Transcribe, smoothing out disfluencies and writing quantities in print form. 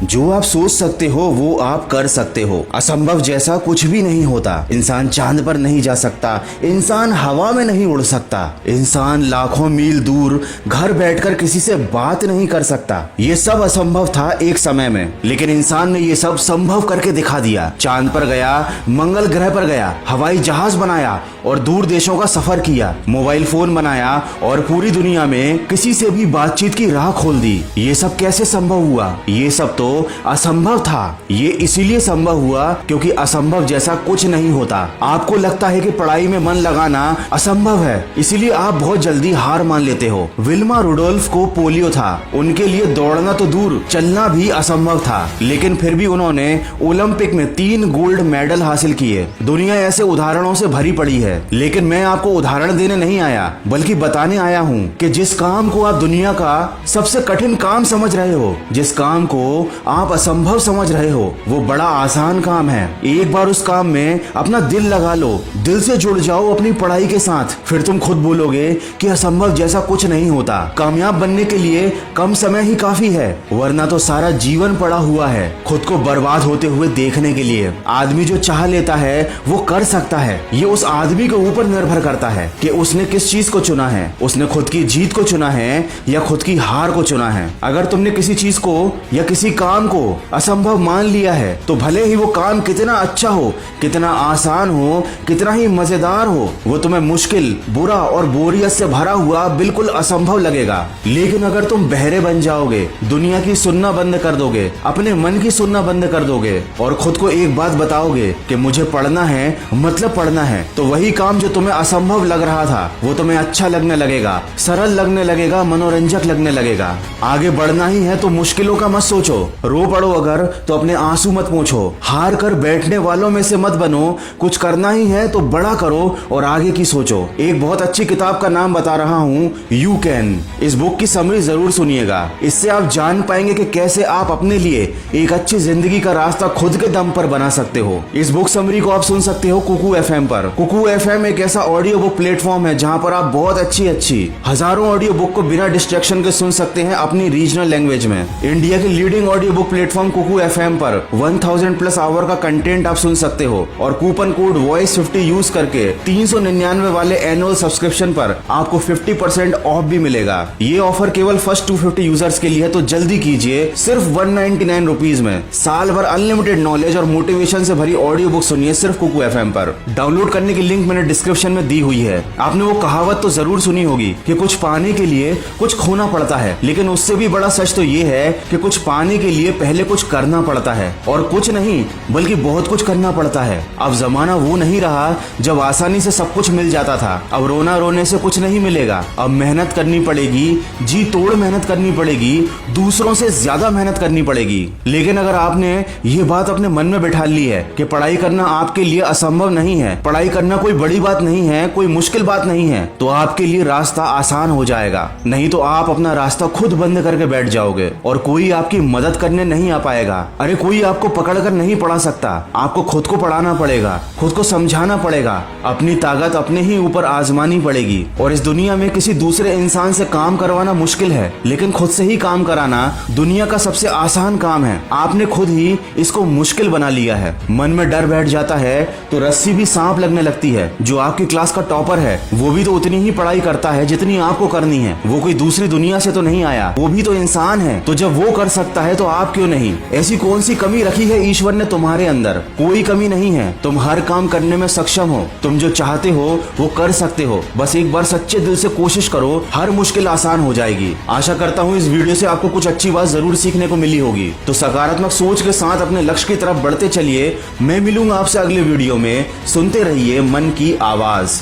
जो आप सोच सकते हो वो आप कर सकते हो। असंभव जैसा कुछ भी नहीं होता। इंसान चांद पर नहीं जा सकता, इंसान हवा में नहीं उड़ सकता, इंसान लाखों मील दूर घर बैठकर किसी से बात नहीं कर सकता। ये सब असंभव था एक समय में, लेकिन इंसान ने ये सब संभव करके दिखा दिया। चांद पर गया, मंगल ग्रह पर गया, हवाई जहाज बनाया और दूर देशों का सफर किया, मोबाइल फोन बनाया और पूरी दुनिया में किसी से भी बातचीत की राह खोल दी। ये सब कैसे संभव हुआ? ये सब तो असंभव था। ये इसीलिए संभव हुआ क्योंकि असंभव जैसा कुछ नहीं होता। आपको लगता है कि पढ़ाई में मन लगाना असंभव है, इसीलिए आप बहुत जल्दी हार मान लेते हो। विल्मा रुडोल्फ को पोलियो था, उनके लिए दौड़ना तो दूर चलना भी असंभव था, लेकिन फिर भी उन्होंने ओलंपिक में 3 गोल्ड मेडल हासिल किए। दुनिया ऐसे उदाहरणों से भरी पड़ी है, लेकिन मैं आपको उदाहरण देने नहीं आया बल्कि बताने आया हूँ कि जिस काम को आप दुनिया का सबसे कठिन काम समझ रहे हो, जिस काम को आप असंभव समझ रहे हो, वो बड़ा आसान काम है। एक बार उस काम में अपना दिल लगा लो, दिल से जुड़ जाओ अपनी पढ़ाई के साथ, फिर तुम खुद बोलोगे कि असंभव जैसा कुछ नहीं होता। कामयाब बनने के लिए कम समय ही काफी है, वरना तो सारा जीवन पड़ा हुआ है खुद को बर्बाद होते हुए देखने के लिए। आदमी जो चाह लेता है वो कर सकता है। ये उस आदमी के ऊपर निर्भर करता है कि उसने किस चीज को चुना है। उसने खुद की जीत को चुना है या खुद की हार को चुना है। अगर तुमने किसी चीज को या किसी काम को असंभव मान लिया है तो भले ही वो काम कितना अच्छा हो, कितना आसान हो, कितना ही मजेदार हो, वो तुम्हें मुश्किल, बुरा और बोरियत से भरा हुआ बिल्कुल असंभव लगेगा। लेकिन अगर तुम बहरे बन जाओगे, दुनिया की सुनना बंद कर दोगे, अपने मन की सुनना बंद कर दोगे और खुद को एक बात बताओगे कि मुझे पढ़ना है मतलब पढ़ना है, तो वही काम जो तुम्हें असंभव लग रहा था वो तुम्हें अच्छा लगने लगेगा, सरल लगने लगेगा, मनोरंजक लगने लगेगा। आगे बढ़ना ही है तो मुश्किलों का मत सोचो। रो पड़ो अगर तो अपने आंसू मत पोंछो। हार कर बैठने वालों में से मत बनो। कुछ करना ही है तो बड़ा करो और आगे की सोचो। एक बहुत अच्छी किताब का नाम बता रहा हूँ, यू कैन। इस बुक की समरी जरूर सुनिएगा। इससे आप जान पाएंगे कि कैसे आप अपने लिए एक अच्छी जिंदगी का रास्ता खुद के दम पर बना सकते हो। इस बुक समरी को आप सुन सकते हो कुकू FM पर। कुकू FM एक ऐसा ऑडियो बुक प्लेटफॉर्म है जहाँ पर आप बहुत अच्छी हजारों ऑडियो बुक को बिना डिस्ट्रैक्शन के सुन सकते हैं अपनी रीजनल लैंग्वेज में। इंडिया के leading audio book platform Kuku FM पर 1000+ आवर का कंटेंट आप सुन सकते हो और कूपन कोड वॉइस50 यूज करके 399 वाले एनुअल सब्सक्रिप्शन पर आपको 50% ऑफ भी मिलेगा। ये ऑफर केवल फर्स्ट 250 यूजर्स के लिए है, तो जल्दी कीजिए। सिर्फ 199 रुपीज में साल भर अनलिमिटेड नॉलेज और मोटिवेशन से भरी ऑडियो बुक सुनिए सिर्फ कुकू FM पर। डाउनलोड करने की लिंक मैंने डिस्क्रिप्शन में दी हुई है। आपने वो कहावत तो जरूर सुनी होगी कि कुछ पाने के लिए कुछ खोना पड़ता है, लेकिन उससे भी बड़ा सच तो ये है कि कुछ पाने के लिए पहले कुछ करना पड़ता है, और कुछ नहीं बल्कि बहुत कुछ करना पड़ता है। अब जमाना वो नहीं रहा जब आसानी से सब कुछ मिल जाता था। अब रोना रोने से कुछ नहीं मिलेगा। अब मेहनत करनी पड़ेगी, जी तोड़ मेहनत करनी पड़ेगी, दूसरों से ज्यादा मेहनत करनी पड़ेगी। लेकिन अगर आपने ये बात अपने मन में बैठा ली है कि पढ़ाई करना आपके लिए असंभव नहीं है, पढ़ाई करना कोई बड़ी बात नहीं है, कोई मुश्किल बात नहीं है, तो आपके लिए रास्ता आसान हो जाएगा। नहीं तो आप अपना रास्ता खुद बंद करके बैठ जाओगे और कोई आपकी मदद करने नहीं आ पाएगा। अरे कोई आपको पकड़ कर नहीं पढ़ा सकता, आपको खुद को पढ़ाना पड़ेगा, खुद को समझाना पड़ेगा, अपनी ताकत अपने ही ऊपर आजमानी पड़ेगी। और इस दुनिया में किसी दूसरे इंसान से काम करवाना मुश्किल है, लेकिन खुद से ही काम कराना दुनिया का सबसे आसान काम है। आपने खुद ही इसको मुश्किल बना लिया है। मन में डर बैठ जाता है तो रस्सी भी सांप लगने लगती है। जो आपकी क्लास का टॉपर है वो भी तो उतनी ही पढ़ाई करता है जितनी आपको करनी है। वो कोई दूसरी दुनिया से तो नहीं आया, वो भी तो इंसान है। तो जब वो कर सकता है तो आप क्यों नहीं? ऐसी कौन सी कमी रखी है ईश्वर ने तुम्हारे अंदर? कोई कमी नहीं है। तुम हर काम करने में सक्षम हो। तुम जो चाहते हो वो कर सकते हो। बस एक बार सच्चे दिल से कोशिश करो, हर मुश्किल आसान हो जाएगी। आशा करता हूँ इस वीडियो से आपको कुछ अच्छी बात जरूर सीखने को मिली होगी। तो सकारात्मक सोच के साथ अपने लक्ष्य की तरफ बढ़ते चलिए। मैं मिलूंगा आपसे अगले वीडियो में। सुनते रहिए मन की आवाज।